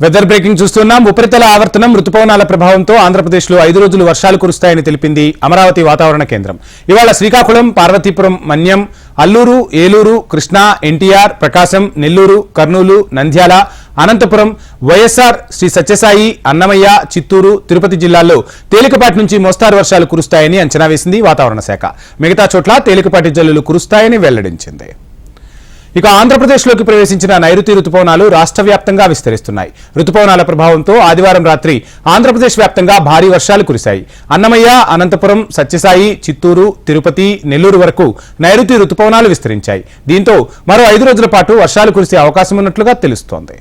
Weather breaking చూస్తున్నాం. ఉపరితల ఆవర్తనం రుతుపవనాల ప్రభావంతో ఆంధ్రప్రదేశ్లో 5 రోజులు వర్షాలు కురుస్తాయని తెలిపింది అమరావతి వాతావరణ కేంద్రం. ఇవాళ శ్రీకాకుళం, పార్వతీపురం, మన్యం, అల్లూరు, ఏలూరు, కృష్ణా, ఎన్టీఆర్, ప్రకాశం, నెల్లూరు, కర్నూలు, నంద్యాల, అనంతపురం, వైఎస్ఆర్, శ్రీ సత్యసాయి, అన్నమయ్య, చిత్తూరు, తిరుపతి జిల్లాల్లో తేలికపాటి నుంచి మోస్తారు వర్షాలు కురుస్తాయని అంచనా వేసింది వాతావరణ శాఖ. మిగతా చోట్ల తేలికపాటి జల్లులు కురుస్తాయని వెల్లడించింది. ఇక ఆంధ్రప్రదేశ్లోకి ప్రవేశించిన నైరుతి రుతుపవనాలు రాష్ట్ర వ్యాప్తంగా విస్తరిస్తున్నాయి. రుతుపవనాల ప్రభావంతో ఆదివారం రాత్రి ఆంధ్రప్రదేశ్ వ్యాప్తంగా భారీ వర్షాలు కురిశాయి. అన్నమయ్య, అనంతపురం, సత్యసాయి, చిత్తూరు, తిరుపతి, నెల్లూరు వరకు నైరుతి రుతుపవనాలు విస్తరించాయి. దీంతో మరో 5 రోజుల పాటు వర్షాలు కురిసే అవకాశం ఉన్నట్లుగా తెలుస్తోంది.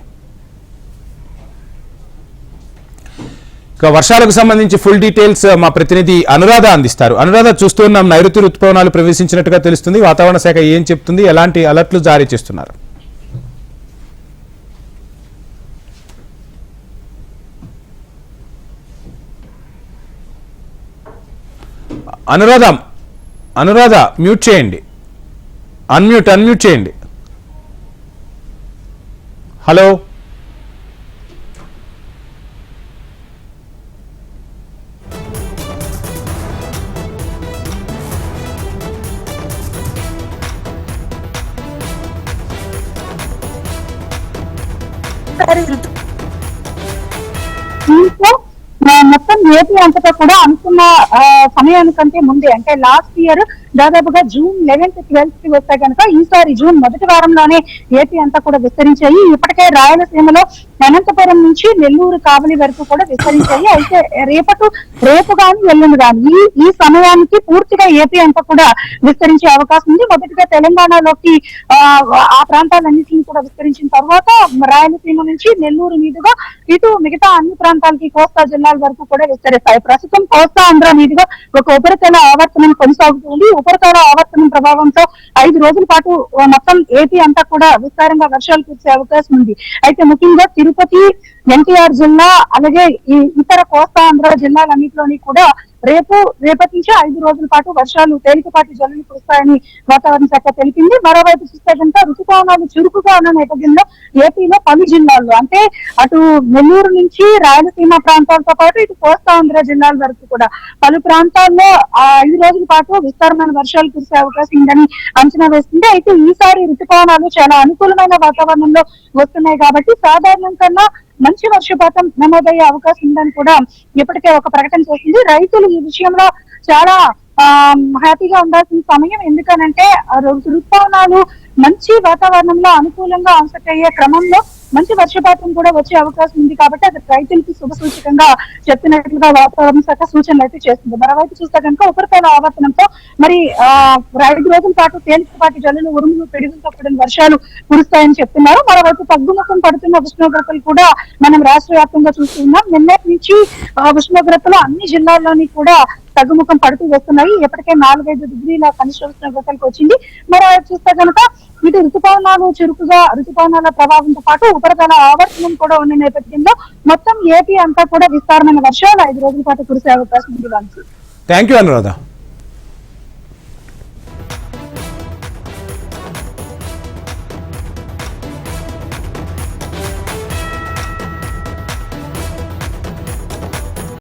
ఇక వర్షాలకు సంబంధించి ఫుల్ డీటెయిల్స్ మా ప్రతినిధి అనురాధ అందిస్తారు. అనురాధ, చూస్తున్నాం నైరుతి రుతుపవనాలు ప్రవేశించినట్టుగా తెలుస్తుంది. వాతావరణ శాఖ ఏం చెప్తుంది, ఎలాంటి అలర్ట్లు జారీ చేస్తున్నారు? అనురాధ మ్యూట్ చేయండి, అన్మ్యూట్ చేయండి. హలో, మొత్తం ఏపీ అంతటా కూడా అనుకున్న సమయానికంటే ముందే, అంటే లాస్ట్ ఇయర్ దాదాపుగా జూన్ 11th, 12th వస్తే కనుక ఈసారి జూన్ మొదటి వారంలోనే ఏపీ అంతా కూడా విస్తరించాయి. ఇప్పటికే రాయలసీమలో అనంతపురం నుంచి నెల్లూరు, కావలి వరకు కూడా విస్తరించాయి. అయితే రేపు కానీ ఎల్లుండి కానీ ఈ సమయానికి పూర్తిగా ఏపీ అంతా కూడా విస్తరించే అవకాశం ఉంది. మొదటిగా తెలంగాణలోకి ఆ ప్రాంతాలన్నింటినీ కూడా విస్తరించిన తర్వాత రాయలసీమ నుంచి నెల్లూరు మీదుగా ఇటు మిగతా అన్ని ప్రాంతాలకి, కోస్తా జిల్లాల వరకు కూడా విస్తరిస్తాయి. ప్రస్తుతం కోస్తా ఆంధ్ర మీదుగా ఒక ఉపరితల ఆవర్తనం కొనసాగుతుంది. ఉపరితల ఆవర్తనం ప్రభావంతో 5 రోజుల పాటు మొత్తం ఏపీ అంతా కూడా విస్తారంగా వర్షాలు కురిసే అవకాశం ఉంది. అయితే ముఖ్యంగా తిరుపతి, ఎన్టీఆర్ జిల్లా, అలాగే ఈ ఇతర కోస్తా ఆంధ్ర జిల్లాలన్నింటిలోని కూడా రేపటి నుంచి 5 రోజుల పాటు వర్షాలు తేలికపాటి జల్లులు కురుస్తాయని వాతావరణ శాఖ తెలిపింది. మరోవైపు చూస్తే కనుక రుతుపవనాలు చురుకుగా ఉన్న నేపథ్యంలో ఏపీలో పలు జిల్లాల్లో, అంటే అటు నెల్లూరు నుంచి రాయలసీమ ప్రాంతాలతో పాటు ఇటు కోస్తా ఆంధ్ర జిల్లాల వరకు కూడా పలు ప్రాంతాల్లో 5 రోజుల పాటు విస్తారమైన వర్షాలు కురిసే అవకాశం ఉందని అంచనా వేస్తుంది. అయితే ఈసారి రుతుపవనాలు చాలా అనుకూలమైన వాతావరణంలో వస్తున్నాయి కాబట్టి సాధారణం కన్నా మంచి వర్షపాతం నమోదయ్యే అవకాశం ఉందని కూడా ఇప్పటికే ఒక ప్రకటన చేసింది. రైతులు ఈ విషయంలో చాలా హ్యాపీగా ఉండాల్సిన సమయం. ఎందుకనంటే రుతుపవనాలు మంచి వాతావరణంలో అనుకూలంగా ఆన్సెట్ అయ్యే క్రమంలో మంచి వర్షపాతం కూడా వచ్చే అవకాశం ఉంది కాబట్టి అది రైతులకి శుభ సూచకంగా చెప్తున్నట్లుగా వాతావరణ శాఖ సూచనలు అయితే చేస్తుంది. మరోవైపు చూస్తే కనుక ఉపరితల ఆవర్తనంతో మరి 5 రోజుల పాటు తేలికపాటి జల్లులు, ఉరుములు, పిడుగులతో కూడిన వర్షాలు కురుస్తాయని చెప్తున్నారు. మరోవైపు తగ్గుముఖం పడుతున్న ఉష్ణోగ్రతలు కూడా మనం రాష్ట్ర వ్యాప్తంగా చూస్తున్నాం. నిన్నటి నుంచి ఉష్ణోగ్రతలు అన్ని జిల్లాల్లోని కూడా తగ్గుముఖం పడుతూ వస్తున్నాయి. ఇప్పటికే 4-5 డిగ్రీల కనిష్ట ఉష్ణోగ్రతలకు వచ్చింది. మరోవైపు చూస్తే కనుక ఇటు రుతుపవనాల ప్రభావంతో పాటు ఉపరితల ఆవర్తనం కూడా ఉన్న నేపథ్యంలో మొత్తం ఏపీ అంతా కూడా విస్తారమైన వర్షాలు 5 రోజుల పాటు కురిసే అవకాశం ఉంది. Thank you Anuradha.